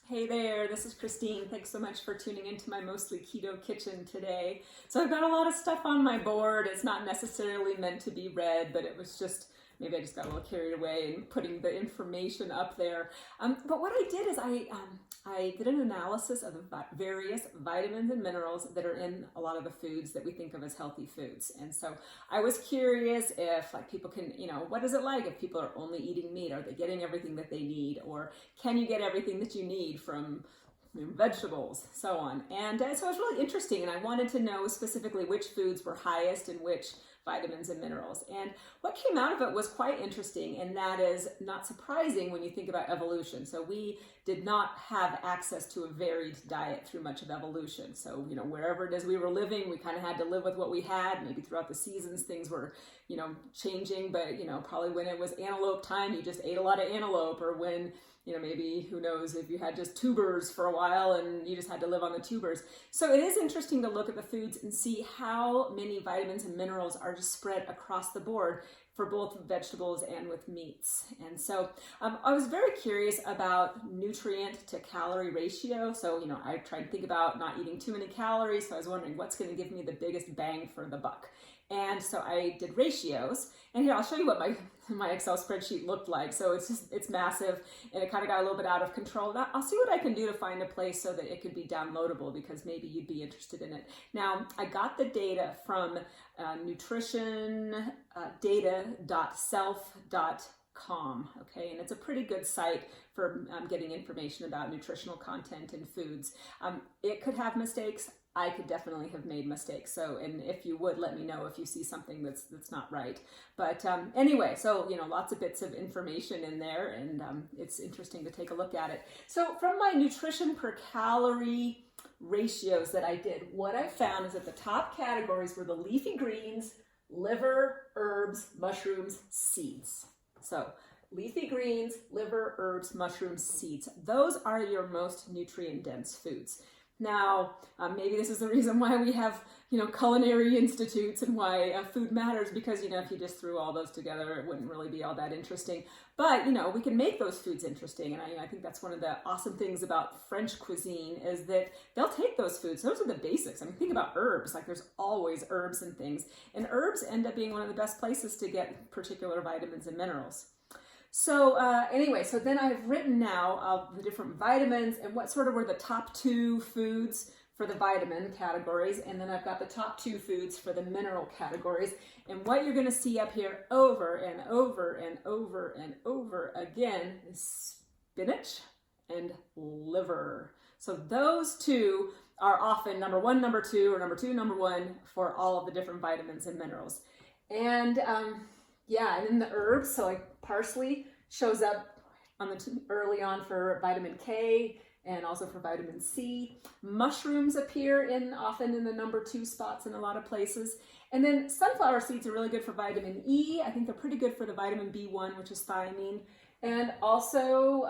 Hey there, this is Christine. Thanks so much for tuning into my mostly keto kitchen today. So I've got a lot of stuff on my board. It's not necessarily meant to be read, but it was just, maybe I just got a little carried away in putting the information up there. But what I did is I did an analysis of the various vitamins and minerals that are in a lot of the foods that we think of as healthy foods. And so I was curious if people can, what is it like if people are only eating meat? Are they getting everything that they need? Or can you get everything that you need from vegetables, so on? And so it was really interesting, and I wanted to know specifically which foods were highest in which vitamins and minerals. And what came out of it was quite interesting, and that is not surprising when you think about evolution. So we did not have access to a varied diet through much of evolution. So, wherever it is we were living, we kind of had to live with what we had. Maybe throughout the seasons things were, changing, but, probably when it was antelope time, you just ate a lot of antelope, or when maybe, who knows, if you had just tubers for a while and you just had to live on the tubers. So it is interesting to look at the foods and see how many vitamins and minerals are just spread across the board for both vegetables and with meats. And so I was very curious about nutrient to calorie ratio. So, I tried to think about not eating too many calories. So I was wondering what's going to give me the biggest bang for the buck. And so I did ratios, and here I'll show you what my Excel spreadsheet looked like. So it's massive, and it kind of got a little bit out of control. And I'll see what I can do to find a place so that it could be downloadable, because maybe you'd be interested in it. Now, I got the data from nutritiondata.self.com, okay, and it's a pretty good site for getting information about nutritional content in foods. It could have mistakes. I could definitely have made mistakes. So, and if you would, let me know if you see something that's not right. But anyway, so, lots of bits of information in there, and it's interesting to take a look at it. So from my nutrition per calorie ratios that I did, what I found is that the top categories were the leafy greens, liver, herbs, mushrooms, seeds. So leafy greens, liver, herbs, mushrooms, seeds. Those are your most nutrient-dense foods. Now, maybe this is the reason why we have, culinary institutes and why food matters, because, if you just threw all those together, it wouldn't really be all that interesting. But, we can make those foods interesting. And I think that's one of the awesome things about French cuisine is that they'll take those foods. Those are the basics. I mean, think about herbs. Like, there's always herbs and things. And herbs end up being one of the best places to get particular vitamins and minerals. So anyway, so then I've written now the different vitamins and what sort of were the top 2 foods for the vitamin categories. And then I've got the top 2 foods for the mineral categories. And what you're going to see up here over and over and over and over again is spinach and liver. So those two are often number 1, number 2, or number 2, number 1 for all of the different vitamins and minerals. And yeah, and then the herbs, so like parsley shows up on early on for vitamin K and also for vitamin C. Mushrooms appear often in the number 2 spots in a lot of places. And then sunflower seeds are really good for vitamin E. I think they're pretty good for the vitamin B1, which is thiamine. And also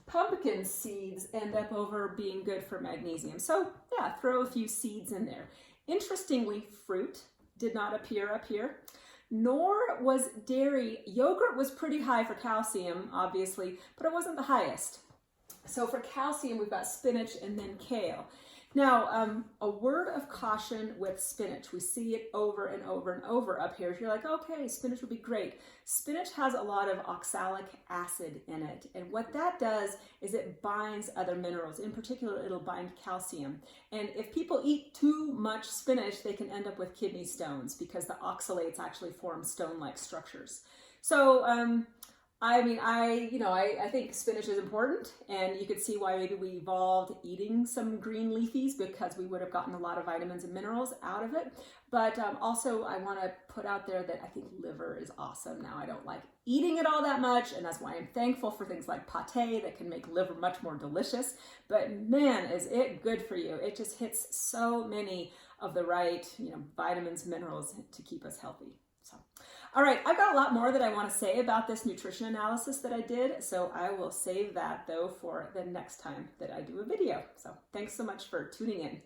pumpkin seeds end up over being good for magnesium. So yeah, throw a few seeds in there. Interestingly, fruit did not appear up here, nor was dairy. Yogurt was pretty high for calcium, obviously, but it wasn't the highest. So for calcium, we've got spinach and then kale. Now, a word of caution with spinach. We see it over and over and over up here. If you're like, okay, spinach would be great. Spinach has a lot of oxalic acid in it. And what that does is it binds other minerals. In particular, it'll bind calcium. And if people eat too much spinach, they can end up with kidney stones because the oxalates actually form stone-like structures. So, I think spinach is important, and you could see why maybe we evolved eating some green leafies, because we would have gotten a lot of vitamins and minerals out of it. But also I want to put out there that I think liver is awesome. Now, I don't like eating it all that much, and that's why I'm thankful for things like pate that can make liver much more delicious. But man, is it good for you. It just hits so many of the right, vitamins, minerals to keep us healthy. So, all right, I've got a lot more that I want to say about this nutrition analysis that I did, so I will save that, though, for the next time that I do a video. So thanks so much for tuning in.